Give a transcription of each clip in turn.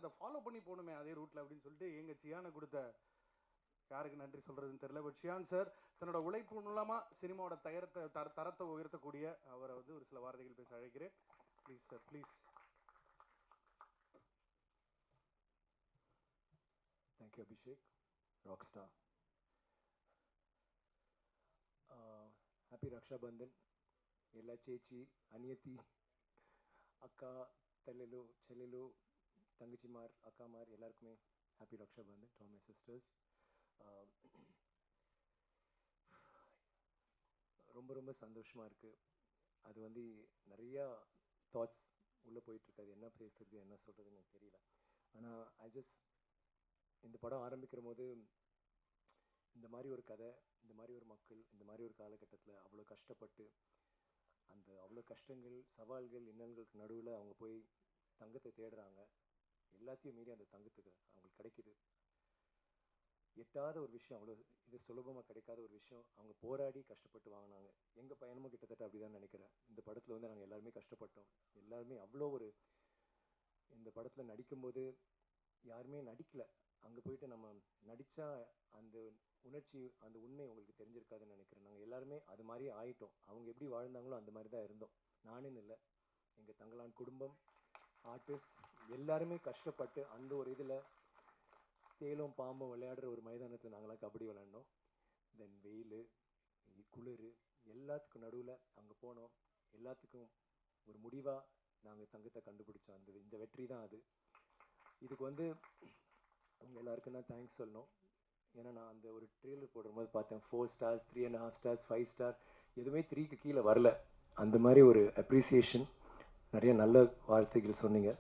அதை ஃபாலோ பண்ணி போகணுமே அதே ரூட்டில் அப்படின்னு சொல்லிட்டு எங்கள் சியானை கொடுத்த யாருக்கு நன்றி சொல்கிறதுன்னு தெரியல. பட் சியான் சார் தன்னோட உழைப்பு மூலமாக சினிமாவோட தரத்தை உயர்த்தக்கூடிய அவரை வந்து ஒரு சில வார்த்தைகள் பேச அழைக்கிறேன். Please sir, please. Thank you Abhishek, rock star. Happy Rakshabandhan. ఎలా చేచి అనియతి అక్క తల్లిలు చెల్లెలు தங்கச்சிமார் அக்காமார் எல்லாருக்குமே happy Rakshabandhan. To my sisters. ரொம்ப ரொம்ப சந்தோஷமாக இருக்குது. அது வந்து நிறையா தாட்ஸ் உள்ளே போயிட்டுருக்காது. என்ன பேசுறது என்ன சொல்கிறதுன்னு எனக்கு தெரியல. ஆனால் இந்த படம் ஆரம்பிக்கிற போது இந்த மாதிரி ஒரு கதை, இந்த மாதிரி ஒரு மக்கள், இந்த மாதிரி ஒரு காலகட்டத்தில் அவ்வளோ கஷ்டப்பட்டு அவ்வளோ கஷ்டங்கள், சவால்கள், இன்னல்களுக்கு நடுவில் அவங்க போய் தங்கத்தை தேடுறாங்க. எல்லாத்தையும் மீறி அந்த தங்கத்துக்கு அவங்களுக்கு கிடைக்குது. எட்டாத ஒரு விஷயம், அவ்வளோ இது சுலபமாக கிடைக்காத ஒரு விஷயம் அவங்க போராடி கஷ்டப்பட்டு வாங்கினாங்க. எங்கள் பயணமும் கிட்டத்தட்ட அப்படி தான் நினைக்கிறேன். இந்த படத்தில் வந்து நாங்கள் எல்லாருமே கஷ்டப்பட்டோம். எல்லாருமே அவ்வளோ ஒரு இந்த படத்தில் நடிக்கும்போது யாருமே நடிக்கலை. அங்கே போயிட்டு நம்ம நடித்தா அந்த உணர்ச்சி, அந்த உண்மை உங்களுக்கு தெரிஞ்சிருக்காதுன்னு நினைக்கிறேன். நாங்கள் எல்லாருமே அது மாதிரி ஆயிட்டோம். அவங்க எப்படி வாழ்ந்தாங்களோ அந்த மாதிரி தான் இருந்தோம். நானுன்னு இல்லை, எங்கள் தங்களான் குடும்பம், ஆர்டிஸ்ட் எல்லாருமே கஷ்டப்பட்டு அந்த ஒரு இதில் தேலும் பாம்பும் விளையாடுற ஒரு மைதானத்தில் நாங்களாம் கபடி விளையாண்டோம். தென் வெயில், குளிர் எல்லாத்துக்கும் நடுவில் அங்கே போனோம். எல்லாத்துக்கும் ஒரு முடிவாக நாங்கள் தங்கத்தை கண்டுபிடிச்சோம். இந்த வெற்றி தான் அது. இதுக்கு வந்து அவங்க எல்லாருக்கும் தான் தேங்க்ஸ் சொல்லணும். ஏன்னா நான் அந்த ஒரு ட்ரெயிலர் போடும்போது பார்த்தேன் 4 stars, 3.5 stars, 5 star, எதுவுமே 3க்கு கீழே வரல. அந்த மாதிரி ஒரு அப்ரிசியேஷன், நிறைய நல்ல வார்த்தைகள் சொன்னீங்க.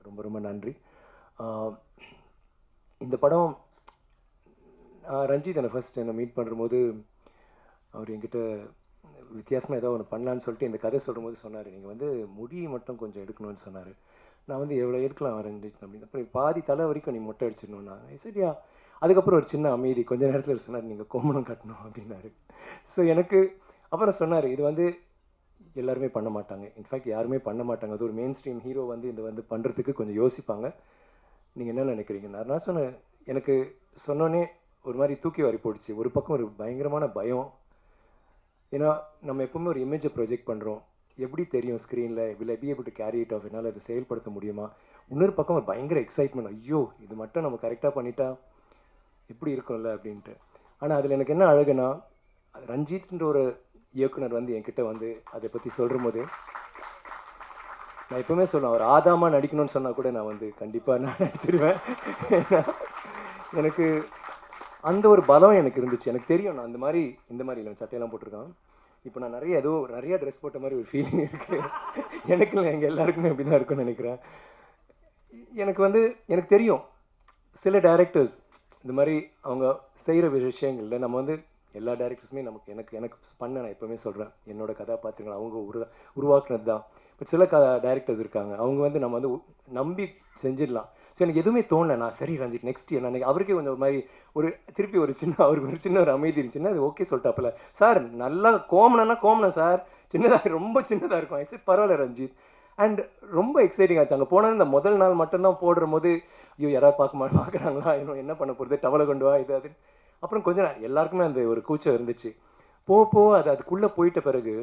ரொம்ப ரொம்ப நன்றி. இந்த படம் ரஞ்சித் என்னை ஃபஸ்ட் என்னை மீட் பண்ணும்போது அவர் என்கிட்ட வித்தியாசமாக ஏதோ ஒன்று பண்ணலான்னு சொல்லிட்டு இந்த கதை சொல்லும்போது சொன்னார், நீங்கள் வந்து முடி மட்டும் கொஞ்சம் எடுக்கணும்னு சொன்னார். நான் வந்து எவ்வளோ எடுக்கலாம் ரஞ்சித் அப்படின்னு. அப்புறம் பாதி தலை வரைக்கும் நீ மொட்டை அடிச்சிடணும். நான் சரியா. அதுக்கப்புறம் ஒரு சின்ன அமைதி, கொஞ்ச நேரத்தில் சொன்னார், நீங்கள் கொம்பனம் கட்டணும் அப்படின்னாரு. ஸோ எனக்கு அப்புறம் சொன்னார், இது வந்து எல்லாருமே பண்ண மாட்டாங்க. இன்ஃபேக்ட் யாருமே பண்ண மாட்டாங்க. அது ஒரு மெயின் ஸ்ட்ரீம் ஹீரோ வந்து இந்த வந்து பண்ணுறதுக்கு கொஞ்சம் யோசிப்பாங்க. நீங்கள் என்ன நினைக்கிறீங்க? நான் சொன்னேன், எனக்கு சொன்னோன்னே ஒரு மாதிரி தூக்கி வாரி போடுச்சு. ஒரு பக்கம் ஒரு பயங்கரமான பயம். ஏன்னா நம்ம எப்பவுமே ஒரு இமேஜை ப்ரொஜெக்ட் பண்ணுறோம். எப்படி தெரியும் ஸ்க்ரீனில், will I be able to carry it off, என்னால் அதை செயல்படுத்த முடியுமா? இன்னொரு பக்கம் ஒரு பயங்கர எக்ஸைட்மெண்ட், ஐயோ இது மட்டும் நம்ம கரெக்டாக பண்ணிட்டா எப்படி இருக்கும்ல அப்படின்ட்டு. ஆனால் அதில் எனக்கு என்ன அழகுனா, ரஞ்சித்ன்ற ஒரு இயக்குனர் வந்து என்கிட்ட வந்து அதை பற்றி சொல்கிற போது நான் எப்பவுமே சொல்லுவேன், அவர் ஆதாமா நடிக்கணும்னு சொன்னால் கூட நான் வந்து கண்டிப்பாக நான் நடிச்சிருவேன். எனக்கு அந்த ஒரு பலம் எனக்கு இருந்துச்சு. எனக்கு தெரியும் நான் இந்த மாதிரி இல்லை, சட்டையெல்லாம் போட்டிருக்கான். இப்போ நான் நிறைய ட்ரெஸ் போட்ட மாதிரி ஒரு ஃபீலிங் இருக்குது. எனக்கு இல்லை, எங்கள் எல்லாருக்குமே அப்படி தான் இருக்குன்னு நினைக்கிறேன். எனக்கு தெரியும் சில டைரக்டர்ஸ் இந்த மாதிரி அவங்க செய்கிற விஷயங்களில் நம்ம வந்து எல்லா டைரக்டர்ஸுமே எனக்கு பண்ண, நான் எப்போவுமே சொல்கிறேன், என்னோட கதாபாத்திரங்கள் அவங்க உருவாக்குனது தான். பட் சில டைரக்டர்ஸ் இருக்காங்க, அவங்க வந்து நம்ம வந்து நம்பி செஞ்சிடலாம். ஸோ எனக்கு எதுவுமே தோணலை. நான் சரி ரஞ்சித் நெக்ஸ்ட் இயர் நான் அவருக்கே கொஞ்சம் ஒரு மாதிரி திருப்பி அவருக்கு ஒரு சின்ன ஒரு அமைதி இருந்துச்சுன்னா அது ஓகே சொல்லிட்டாப்புல, சார் நல்லா கோமனா சார், சின்னதாக ரொம்ப சின்னதாக இருக்கும். சரி பரவாயில்ல ரஞ்சித். அண்ட் ரொம்ப எக்ஸைட்டிங் ஆச்சு. அங்கே போனால் இந்த முதல் நாள் மட்டும்தான் போடுற போது, ஐயோ யாராவது பார்க்குறாங்களா, இன்னும் என்ன பண்ண போகிறது, டவலை கொண்டு வா இது அது. அப்புறம் கொஞ்சம் எல்லாருக்குமே அந்த ஒரு கூச்சம் இருந்துச்சு. போக அதுக்குள்ளே போயிட்ட பிறகு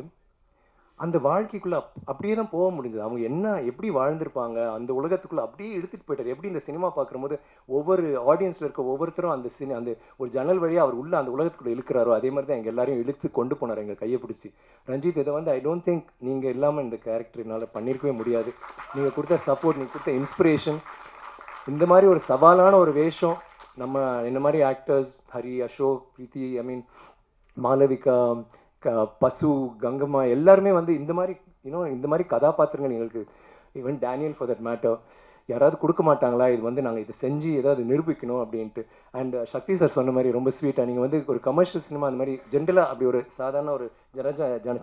அந்த வாழ்க்கைக்குள்ளே அப்படியே தான் போக முடிஞ்சது. அவங்க எப்படி வாழ்ந்திருப்பாங்க அந்த உலகத்துக்குள்ளே அப்படியே எடுத்துகிட்டு போயிட்டார். எப்படி இந்த சினிமா பார்க்கும்போது ஒவ்வொரு ஆடியன்ஸில் இருக்க ஒவ்வொருத்தரும் அந்த ஒரு ஜன்னல் வழியாக அவர் உள்ள அந்த உலகத்துக்குள்ளே இழுக்கிறாரோ, அதே மாதிரி தான் எங்கள் எல்லாரையும் இழுத்து கொண்டு போனார் எங்கள் கையை பிடிச்சி. ரஞ்சித், இதை வந்து ஐ டோன்ட் திங்க் நீங்கள் இல்லாமல் இந்த கேரக்டர் என்னால் பண்ணியிருக்கவே முடியாது. நீங்கள் கொடுத்த சப்போர்ட், நீங்கள் கொடுத்த இன்ஸ்பிரேஷன், இந்த மாதிரி ஒரு சவாலான ஒரு வேஷம் நம்ம இந்த மாதிரி ஆக்டர்ஸ் ஹரி, அசோக், பிரீத்தி, மாளவிகா, பசு, கங்கம்மா எல்லாருமே வந்து இந்த மாதிரி கதாபாத்திரங்கள் எங்களுக்கு, even Daniel for that matter, யாராவது கொடுக்க மாட்டாங்களா, இது வந்து நாங்கள் இதை செஞ்சு ஏதாவது நிரூபிக்கணும் அப்படின்ட்டு. அண்ட் சக்தி சார் சொன்ன மாதிரி ரொம்ப ஸ்வீட்டாக, நீங்கள் வந்து ஒரு கமர்ஷியல் சினிமா அந்த மாதிரி ஜென்ரலாக அப்படி ஒரு சாதாரண ஒரு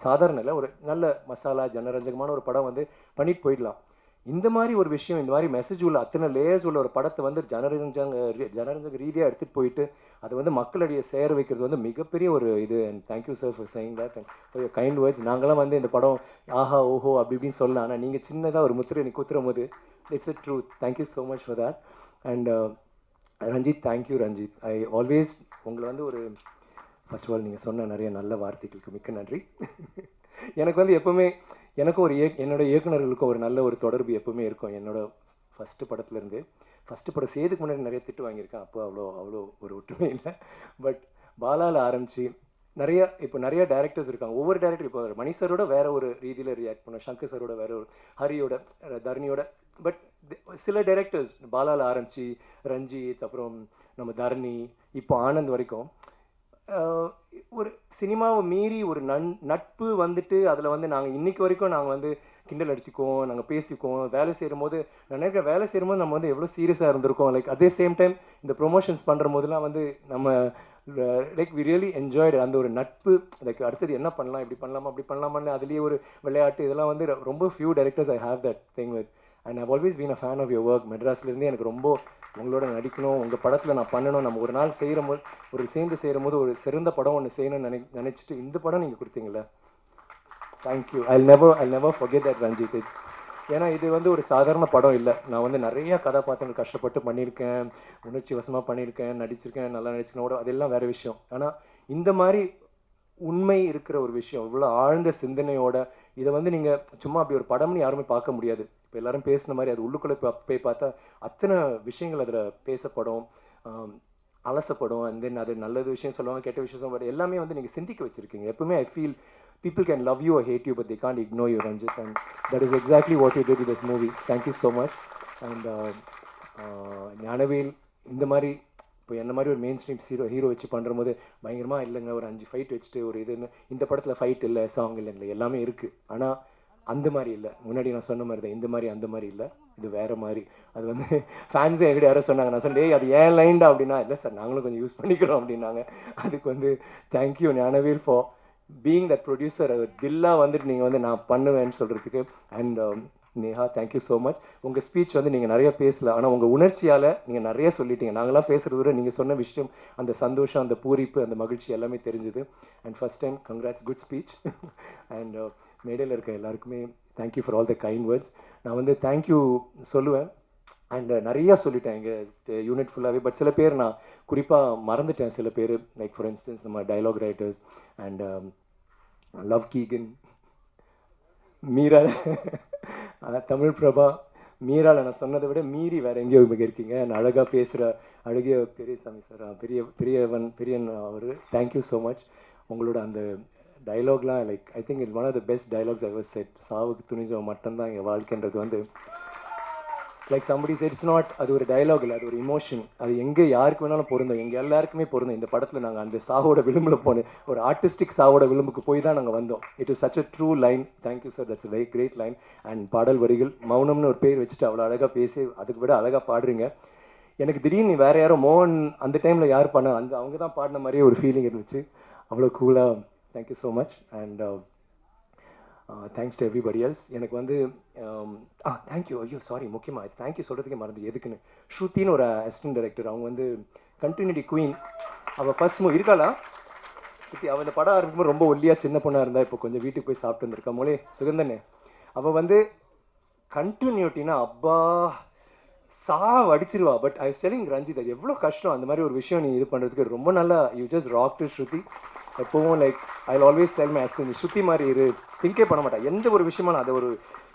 சாதாரண இல்லை, ஒரு நல்ல மசாலா ஜனரஞ்சகமான ஒரு படம் வந்து பண்ணிட்டு போயிடலாம். இந்த மாதிரி ஒரு விஷயம், இந்த மாதிரி மெசேஜ் உள்ள அத்தனை லேயர்ஸ் உள்ள ஒரு படத்தை வந்து ஜனரஞ்சக ரீதியாக எடுத்துகிட்டு போயிட்டு அது வந்து மக்களிடையே சேர வைக்கிறது வந்து மிகப்பெரிய ஒரு இது. And thank you sir for saying that and kind words. நாங்களாம் வந்து இந்த படம் ஆஹா ஓஹோ அப்படி இப்படின்னு சொல்லலாம், ஆனால் நீங்கள் சின்னதாக ஒரு முத்திரை நீ குத்துற போது it's a truth. Thank you so much for that. And Ranjith, thank you Ranjith. I always உங்களை வந்து ஒரு ஃபர்ஸ்ட் ஆஃப் ஆல் நீங்கள் சொன்ன நிறைய நல்ல வார்த்தைகளுக்கு மிக்க நன்றி. எனக்கு வந்து எப்போவுமே எனக்கும் ஒரு என்னோட இயக்குநர்களுக்கும் ஒரு நல்ல ஒரு தொடர்பு எப்போவுமே இருக்கும். என்னோட ஃபஸ்ட்டு படத்துலேருந்து ஃபஸ்ட்டு படம் செய்யறதுக்கு முன்னாடி நிறைய திட்டு வாங்கியிருக்கேன். அப்போ அவ்வளோ ஒரு ஒற்றுமை இல்லை. பட் பாலாவில் ஆரம்பித்து நிறைய டேரக்டர்ஸ் இருக்காங்க. ஒவ்வொரு டேரக்டர் இப்போ மணி சரோட வேற ஒரு ரீதியில் ரியாக்ட் பண்ணோம், சங்கர் சரோட வேற ஒரு, ஹரியோட, தரணியோட. பட் சில டைரக்டர்ஸ் பாலாவில் ஆரம்பித்து ரஞ்சித், அப்புறம் நம்ம தரணி, இப்போ ஆனந்த் வரைக்கும் ஒரு சினிமாவை மீறி ஒரு நட்பு வந்துட்டு அதில் வந்து நாங்கள் இன்னைக்கு வரைக்கும் நாங்கள் வந்து கிண்டல் அடிச்சுக்குவோம், நாங்கள் பேசிக்குவோம். வேலை செய்யும் போது நினைக்கிற வேலை செய்யும்போது நம்ம வந்து எவ்வளோ சீரியஸாக இருந்திருக்கோம். லைக் அதே சேம் டைம் இந்த ப்ரொமோஷன்ஸ் பண்ணுற போதெல்லாம் வந்து நம்ம லைக் வி ரியலி என்ஜாய்டு அந்த ஒரு நட்பு. லைக் அடுத்தது என்ன பண்ணலாம், இப்படி பண்ணலாமா அப்படி பண்ணலாமான்னு அதுலேயே ஒரு விளையாட்டு. இதெல்லாம் வந்து ரொம்ப few directors I have that thing with. And I've always been a fan of your work. மெட்ராஸ்லேருந்து எனக்கு ரொம்ப உங்களோட நடிக்கணும், உங்கள் படத்தில் நான் பண்ணணும், நம்ம ஒரு நாள் செய்கிற போது ஒரு சேர்ந்து செய்கிற போது ஒரு சிறந்த படம் ஒன்று செய்யணும்னு நினச்சிட்டு இந்த படம் நீங்கள் கொடுத்தீங்களே, thank you. I never forget that Ranjith. It's ஏன்னா இது வந்து ஒரு சாதாரண படம் இல்லை. நான் வந்து நிறைய கதாபாத்திரங்கள் கஷ்டப்பட்டு பண்ணியிருக்கேன், உணர்ச்சி வசமாக பண்ணியிருக்கேன், நடிச்சிருக்கேன், நல்லா நடிச்சிருக்கேன், அதெல்லாம் வேறு விஷயம். ஆனால் இந்த மாதிரி உண்மை இருக்கிற ஒரு விஷயம், இவ்வளோ ஆழ்ந்த சிந்தனையோட இதை வந்து நீங்கள் சும்மா அப்படி ஒரு படம்னு யாருமே பார்க்க முடியாது. இப்போ எல்லாரும் பேசுன மாதிரி அது உள்ளுக்குள்ளே போய் பார்த்தா அத்தனை விஷயங்கள் அதில் பேசப்படும், அலசப்படும். அண்ட் தென் அது நல்லது விஷயம் சொல்லுவாங்க, கெட்ட விஷயம் சொல்லுவாங்க, எல்லாமே வந்து நீங்கள் சிந்திக்க வச்சுருக்கீங்க. எப்பவுமே I feel people can love you or hate you, but they can't ignore you, Ranjit. And that is exactly what you did with this movie. Thank you so much. And Gnanavel இந்த மாதிரி இப்போ என்ன மாதிரி ஒரு மெயின் ஸ்ட்ரீம் ஹீரோ வச்சு பண்ணுற போது பயங்கரமாக இல்லைங்க, ஒரு 5 ஃபைட் வச்சுட்டு ஒரு இதுன்னு. இந்த படத்தில் ஃபைட் இல்லை, சாங் இல்லைங்களா, எல்லாமே இருக்குது. ஆனால் அந்த மாதிரி இல்லை. முன்னாடி நான் சொன்ன மாதிரி தான், இந்த மாதிரி அந்த மாதிரி இல்லை, இது வேறு மாதிரி. அது வந்து ஃபேன்ஸே எங்கிட்ட யாரோ சொன்னாங்க, நான் சொன்னேன் அது ஏன் லைன்டா அப்படின்னா, இல்லை சார் நாங்களும் கொஞ்சம் யூஸ் பண்ணிக்கிறோம் அப்படின்னாங்க. அதுக்கு வந்து thank you Gnanavel for being that producer. அது தில்லாக வந்துட்டு நீங்கள் வந்து நான் பண்ணுவேன்னு சொல்கிறதுக்கு. And Neha, thank you so much. உங்கள் ஸ்பீச் வந்து நீங்கள் நிறைய பேசல, ஆனால் உங்கள் உணர்ச்சியால் நீங்கள் நிறைய சொல்லிட்டீங்க. நாங்களாம் பேசுகிறத விட நீங்கள் சொன்ன விஷயம், அந்த சந்தோஷம், அந்த பூரிப்பு, அந்த மகிழ்ச்சி எல்லாமே தெரிஞ்சுது. And first time congrats, good speech. And மேடையில் இருக்க எல்லாருக்குமே thank you for all the kind words. நான் வந்து தேங்க்யூ சொல்லுவேன். அண்ட் நிறையா சொல்லிட்டேன் எங்கள் யூனிட் ஃபுல்லாகவே. பட் சில பேர் நான் குறிப்பாக மறந்துட்டேன். சில பேர் லைக் ஃபார் இன்ஸ்டன்ஸ் நம்ம டைலாக் ரைட்டர்ஸ் அண்ட் லவ் கீகன், மீரா, தமிழ் பிரபா, மீராவில் நான் சொன்னதை விட மீறி வேறு எங்கேயோ மிக இருக்கீங்க. அழகாக பேசுகிற அழகிய பெரியசாமி சார், பெரியன் அவர், தேங்க்யூ ஸோ மச். உங்களோட அந்த டைலாக்லாம் like I think it's one of the best dialogues I was said. சாவுக்கு துணிஞ்சவன் மட்டும்தான் எங்கள் வாழ்க்கைன்றது வந்து like somebody said it's not, அது ஒரு டைலாக் இல்லை, அது ஒரு இமோஷன். அது எங்கே யாருக்கு வேணாலும் பொருந்தும், எங்கள் எல்லாருக்குமே பொருந்தும். இந்த படத்தில் நாங்கள் அந்த சாவோட விளிம்பில் போனோம், ஒரு ஆர்டிஸ்டிக் சாவோட விளிம்புக்கு போய் தான் நாங்கள் வந்தோம். It is such a true line. Thank you sir, that's very great line. And பாடல் வரிகள் மௌனம்னு ஒரு பேர் வச்சுட்டு அவ்வளோ அழகாக பேசி அதுக்கு விட அழகாக பாடுறீங்க. எனக்கு திடீர்னு வேறு யாரோ மோகன் அந்த டைமில் யார் பண்ண அவங்க தான் பாடின மாதிரியே ஒரு ஃபீலிங் இருந்துச்சு. அவ்வளோ கூலாக. Thank you so much. And thanks to everybody else. எனக்கு வந்து தேங்க்யூ, ஐயோ சாரி, முக்கியமாக தேங்க்யூ சொல்கிறதுக்கே மறந்து எதுக்குன்னு. ஸ்ருத்தின்னு ஒரு அசிஸ்டன்ட் டைரக்டர், அவங்க வந்து கண்டினியூட்டி குவீன். அவள் ஃபர்ஸ்ட் இருக்காளா அவள் இந்த படம் ஆரம்பிக்கும்போது ரொம்ப ஒல்லியாக சின்ன பொண்ணாக இருந்தால் இப்போ கொஞ்சம் வீட்டுக்கு போய் சாப்பிட்டு வந்திருக்கா மொழி சுகந்தனே. அவள் வந்து கண்டினியூட்டினா அப்பா அடிச்சிருவா. பட் ஐ ஸ்டெலிங் ரஞ்சித், அது எவ்வளோ கஷ்டம் அந்த மாதிரி ஒரு விஷயம் நீ இது பண்ணுறதுக்கு. ரொம்ப நல்லா you just rock too Shruti. எப்போவும் like I always tell my assistant, Shruti மாதிரி இரு. திங்கே பண்ண மாட்டேன் எந்த ஒரு விஷயமா, நான் அதை ஒரு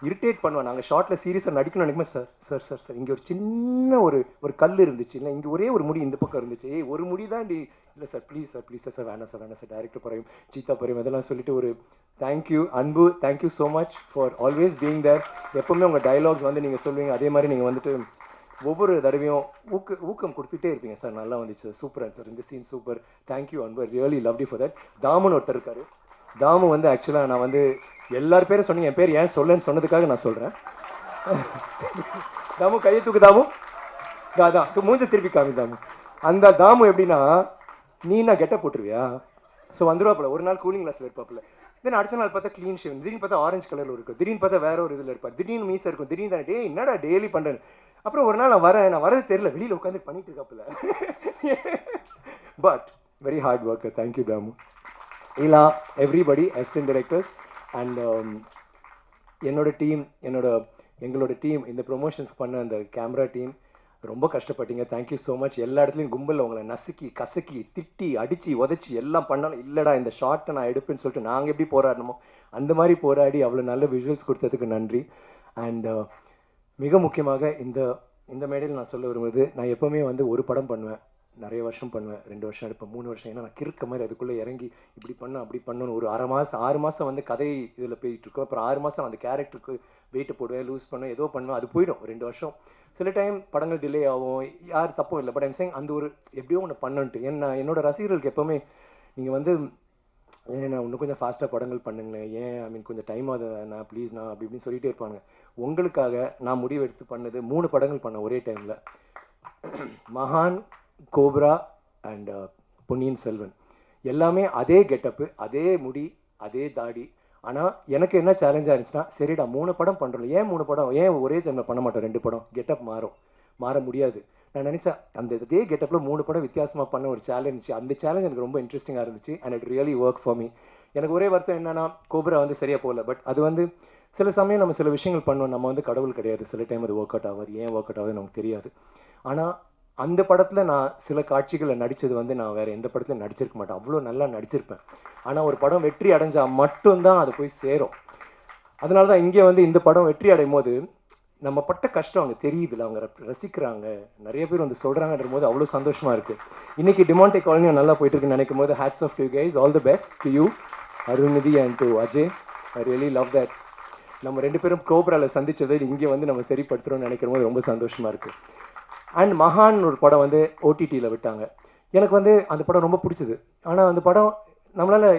இரிட்டேட் பண்ணுவேன். நாங்கள் ஷார்ட்டில் சீரியஸாக நடிக்கணும் நினைக்குமே, சார் சார் சார் சார் இங்கே ஒரு சின்ன ஒரு கல் இருந்துச்சு, இல்லை இங்கே ஒரே ஒரு முடி இந்த பக்கம் இருந்துச்சு, ஒரு முடி தான் இல்லை சார் ப்ளீஸ் சார் வேணாம் சார் டேரக்டர் பறையும் சீத்தா பறையும் அதெல்லாம் சொல்லிட்டு ஒரு thank you Anbu. Thank you so much for always being there. எப்போவுமே உங்கள் டைலாக்ஸ் வந்து நீங்கள் சொல்லுவீங்க, அதே மாதிரி நீங்கள் வந்துட்டு ஒவ்வொரு தடவையும் ஊக்கம் கொடுத்துட்டே இருப்பீங்க. சார் நல்லா வந்துச்சு சார், சூப்பராக சார், இந்த scene super, thank you Anbu, really love you for that. தாமுன்னு ஒருத்தர் இருக்காரு. தாமு வந்து ஆக்சுவலாக நான் வந்து எல்லார் பேரும் சொன்னீங்க, என் பேர் ஏன் சொல்லன்னு சொன்னதுக்காக நான் சொல்கிறேன். தாமு கையை தூக்கு. தாமு அதான் மூஞ்ச திருப்பி காமி. தாமு அந்த தாமு எப்படின்னா, நீ என்ன கெட்ட போட்டுருவியா, ஸோ வந்துருவாப்புல. ஒரு நாள் கூலிங் கிளாஸில் இருப்பாப்புல, தென் அடுத்த நாள் பார்த்தா க்ளீன் ஷேவ், திடீர்னு பார்த்தா ஆரஞ்சு கலரில் இருக்கும், திடீர்னு பார்த்தா வேற ஒரு இதில் இருப்பார், திடீர்னு மீசை இருக்கும், திடீர்னு டே என்னடா டெய்லி பண்ணுறேன். அப்புறம் ஒரு நாள் நான் வரது தெரியல, வெளியில் உட்காந்து பண்ணிட்டு இருக்காப்புல. But very hard worker. Thank you Damu. இல்லா எவ்ரிபடி அசிஸ்டன்ட் டைரக்டர்ஸ் அண்ட் எங்களோட டீம் இந்த ப்ரொமோஷன்ஸ் பண்ண அந்த கேமரா டீம் ரொம்ப கஷ்டப்பட்டீங்க. Thank you so much. எல்லா இடத்துலையும் கும்பலில் உங்களை நசுக்கி கசக்கி திட்டி அடித்து உதச்சி எல்லாம் பண்ணாலும் இல்லைடா இந்த ஷார்ட்டை நான் எடுப்பேன்னு சொல்லிட்டு நாங்கள் எப்படி போராடணுமோ அந்த மாதிரி போராடி அவ்வளோ நல்ல விஷுவல்ஸ் கொடுத்ததுக்கு நன்றி. அண்ட் மிக முக்கியமாக இந்த மேடையில் நான் சொல்ல விரும்புவது, நான் எப்போவுமே வந்து ஒரு படம் பண்ணுவேன், நிறைய வருஷம் பண்ணுவேன், 2 வருஷம் எடுப்பேன், 3 வருஷம். ஏன்னா நான் கிறுக்க மாதிரி அதுக்குள்ளே இறங்கி இப்படி பண்ண அப்படி பண்ணணும். ஒரு 6 மாதம் வந்து கதை இதில் போயிட்டுருக்கோம். அப்புறம் 6 மாதம் அந்த கேரக்டருக்கு வெயிட்டு போடுவேன், லூஸ் பண்ணுவேன், ஏதோ பண்ணுவேன், அது போயிடும் 2 வருஷம். சில டைம் படங்கள் டிலே ஆகும், யார் தப்பும் இல்லை. பட் ஐம் சேயிங் அந்த ஒரு எப்படியோ ஒன்று பண்ணன்ட்டு என்னோட ரசிகர்களுக்கு எப்போவுமே நீங்கள் வந்து நான் இன்னும் கொஞ்சம் ஃபாஸ்ட்டாக படங்கள் பண்ணுங்களேன், ஏன் ஐ மீன் கொஞ்சம் டைம் ஆகுது நான் ப்ளீஸ் நான் அப்படி இப்படின்னு சொல்லிகிட்டே இருப்பாங்க. உங்களுக்காக நான் முடிவு எடுத்து பண்ணது 3 படங்கள் பண்ணேன் ஒரே டைமில். மகான், கோப்ரா அண்ட் பொன்னியின் செல்வன். எல்லாமே அதே கெட்டப்பு, அதே முடி, அதே தாடி. ஆனால் எனக்கு என்ன சேலஞ்சாக இருந்துச்சுன்னா, சரிடா 3 படம் பண்ணுறோம், ஏன் 3 படம், ஏன் ஒரே டைமில் பண்ண மாட்டோம் 2 படம், கெட்டப் மாற முடியாது. நான் நினச்சேன் அந்த இதே கெட்டப்பில் 3 படம் வித்தியாசமாக பண்ண ஒரு சேலஞ்ச். அந்த சேலஞ்ச் எனக்கு ரொம்ப இன்ட்ரெஸ்டிங்காக இருந்துச்சு and it really work for me. எனக்கு ஒரே வருத்தம் என்னன்னா கோப்ரா வந்து சரியாக போகல. பட் அது வந்து சில சமயம் நம்ம சில விஷயங்கள் பண்ணோம், நம்ம வந்து கடவுள் கிடையாது, சில டைம் அது ஒர்க் அவுட் ஆகாது. ஏன் ஒர்க் அவுட் ஆகுது நமக்கு தெரியாது. ஆனால் அந்த படத்தில் நான் சில காட்சிகளை நடித்தது வந்து நான் வேறு எந்த படத்துலையும் நடிச்சிருக்க மாட்டேன், அவ்வளோ நல்லா நடிச்சிருப்பேன். ஆனால் ஒரு படம் வெற்றி அடைஞ்சால் மட்டும்தான் அது போய் சேரும். அதனால தான் இங்கே வந்து இந்த படம் வெற்றி அடையும் போது நம்ம பட்ட கஷ்டம் அவங்க தெரியுதுல, அவங்க ரசிக்கிறாங்க, நிறைய பேர் வந்து சொல்கிறாங்கன்ற போது அவ்வளோ சந்தோஷமாக இருக்குது. இன்றைக்கி டிமாண்டே காலனியும் நல்லா போயிட்டு இருக்குன்னு நினைக்கும் போது hats off to guys, all the best to you Arulnithi and to Ajay. I really love that. நம்ம 2 பேரும் கோப்ராவில் சந்தித்ததை இங்கே வந்து நம்ம சரிப்படுத்துகிறோம்னு நினைக்கிற போது ரொம்ப சந்தோஷமாக இருக்குது. அண்ட் மகான் ஒரு படம் வந்து ஓடிடியில் விட்டாங்க. எனக்கு வந்து அந்த படம் ரொம்ப பிடிச்சது. ஆனால் அந்த படம் நம்மளால்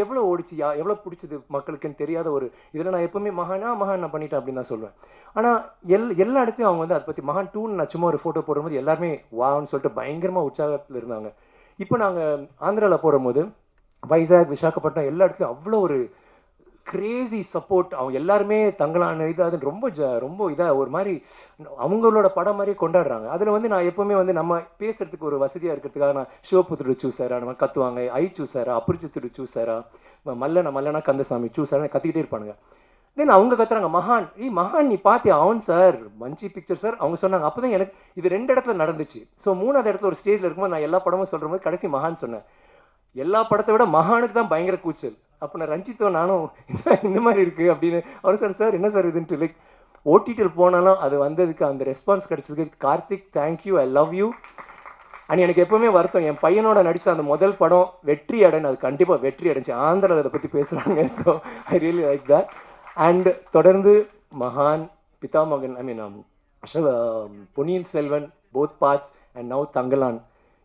எவ்வளோ ஓடிச்சு, எவ்வளோ பிடிச்சது மக்களுக்குன்னு தெரியாத ஒரு இதில் நான் எப்போவுமே மகான் நான் பண்ணிட்டேன் அப்படின்னு தான் சொல்லுவேன். ஆனால் எல்லா இடத்தையும் அவங்க வந்து அதை பற்றி மகான் 2 நான் சும்மா ஒரு ஃபோட்டோ போடும்போது எல்லாருமே வான்னு சொல்லிட்டு பயங்கரமாக உற்சாகத்தில் இருந்தாங்க. இப்போ நாங்கள் ஆந்திராவில் போடும்போது வைசாக், விசாகப்பட்டினம் எல்லா இடத்துலையும் அவ்வளோ ஒரு கிரேசி சப்போர்ட். அவங்க எல்லாருமே தங்களான அது ரொம்ப இதாக ஒரு மாதிரி அவங்களோட படம் மாதிரியே கொண்டாடுறாங்க. அதில் வந்து நான் எப்போவுமே வந்து நம்ம பேசுறதுக்கு ஒரு வசதியாக இருக்கிறதுக்காக நான் சிவபுத்திர சூசாரா நம்ம கத்துவாங்க, ஐ சூசாரா, அபரிச்சித்திரு சூசாரா, மல்லனா கந்தசாமி சூசாரா கத்திக்கிட்டே இருப்பானுங்க. தென் அவங்க கத்துறாங்க மகான், மகான் நீ பார்த்தியா, அவன் சார் மஞ்சி பிக்சர் சார் அவங்க சொன்னாங்க. அப்போ தான் எனக்கு இது 2 இடத்துல நடந்துச்சு. ஸோ 3ஆவது இடத்துல ஒரு ஸ்டேஜில் இருக்கும்போது நான் எல்லா படமும் சொல்கிற போது கடைசி மகான் சொன்னேன். எல்லா படத்தை விட மகானுக்கு தான் பயங்கர கூச்சல். அப்போ நான் ரஞ்சித்தோ நானும் இந்த மாதிரி இருக்குது அப்படின்னு அவர் சார் என்ன சார் இதுன்ட்டு லைக் ஓடிடியில் போனாலும் அது வந்ததுக்கு அந்த ரெஸ்பான்ஸ் கிடைச்சதுக்கு Karthik thank you, I love you. And எனக்கு எப்போவுமே வருத்தம், என் பையனோட நடித்த அந்த முதல் படம் வெற்றி அடைன்னு, அது கண்டிப்பாக வெற்றி அடைஞ்சு ஆந்திராவில் அதை பற்றி பேசுகிறாங்க. So I really like that. And தொடர்ந்து மகான், Pithamagan, I mean Ponniyin Selvan both parts and now Thangalaan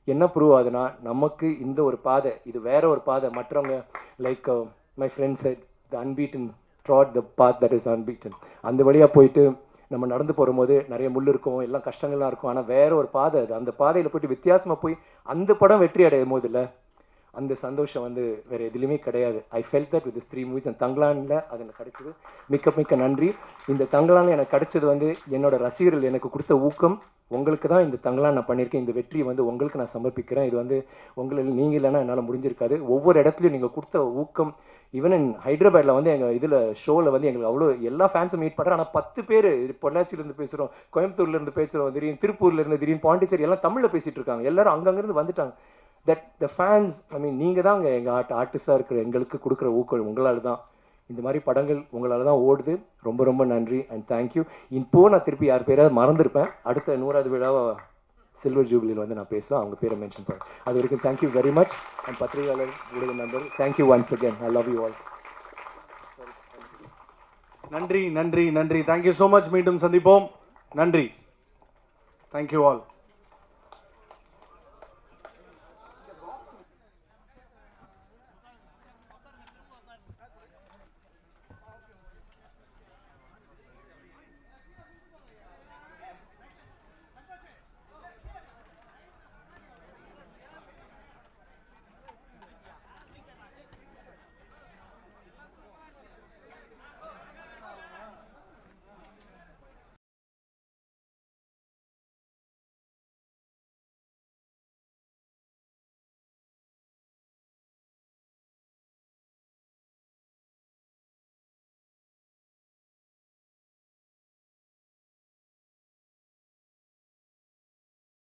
என்ன ப்ரூவ் ஆகுதுன்னா நமக்கு இந்த ஒரு பாதை, இது வேற ஒரு பாதை. மற்றவங்க like my friend said the unbeaten trod the path that is unbeaten. அந்த வழியாக போயிட்டு நம்ம நடந்து போகும்போது நிறைய முள் இருக்கும், எல்லாம் கஷ்டங்கள்லாம் இருக்கும். ஆனால் வேற ஒரு பாதை அது. அந்த பாதையில் போயிட்டு வித்தியாசமாக போய் அந்த படம் வெற்றி அடையும் போது இல்லை அந்த சந்தோஷம் வந்து வேறு எதுலையுமே கிடையாது. I felt that with 3 movies. And தங்கலானில் அது எனக்கு கிடைச்சது. மிக்க நன்றி. இந்த தங்கலானில் எனக்கு கிடைச்சது வந்து என்னோட ரசிகர்கள் எனக்கு கொடுத்த ஊக்கம். உங்களுக்கு தான் இந்த தங்கலான் நான் பண்ணியிருக்கேன். இந்த வெற்றி வந்து உங்களுக்கு நான் சமர்ப்பிக்கிறேன். இது வந்து நீங்கள் இல்லைன்னா என்னால் முடிஞ்சிருக்காது. ஒவ்வொரு இடத்துலையும் நீங்கள் கொடுத்த ஊக்கம். ஈவன் இன் ஹைதராபாத்தில் வந்து எங்கள் இதில் ஷோவில் வந்து எங்களுக்கு அவ்வளோ எல்லா ஃபேன்ஸும் மீட் பண்ணுறேன். ஆனால் 10 பேர் பொள்ளாச்சியிலேருந்து பேசுகிறோம், கோயம்புத்தூர்லேருந்து பேசுகிறோம், திடீர்னு திருப்பூர்லேருந்து, திடீர்னு பாண்டிச்சேரி, எல்லாம் தமிழில் பேசிகிட்டு இருக்காங்க. எல்லாரும் அங்கங்கேருந்து வந்துட்டாங்க. தட் த ஃபேன்ஸ், ஐ மீன் நீங்கள் தான் எங்கள் ஆர்டிஸ்டாக இருக்கிற எங்களுக்கு கொடுக்குற ஊக்கம் உங்களால் தான். இந்த மாதிரி படங்கள் உங்களால் தான் ஓடுது. ரொம்ப நன்றி அண்ட் தேங்க்யூ. இப்போது நான் திருப்பி யார் பேராவது மறந்துருப்பேன். அடுத்த 100வது விழாவை சில்வர் ஜூபிலியில் வந்து நான் பேசுவேன், அவங்க பேரை மென்ஷன் பண்ணுறேன். அது வரைக்கும் தேங்க்யூ வெரி மச். அண்ட் பத்திரிகையாளர் ஊடக நண்பர் thank you once again. I love you all. நன்றி. Thank you so much. மீண்டும் சந்திப்போம். நன்றி. Thank you all.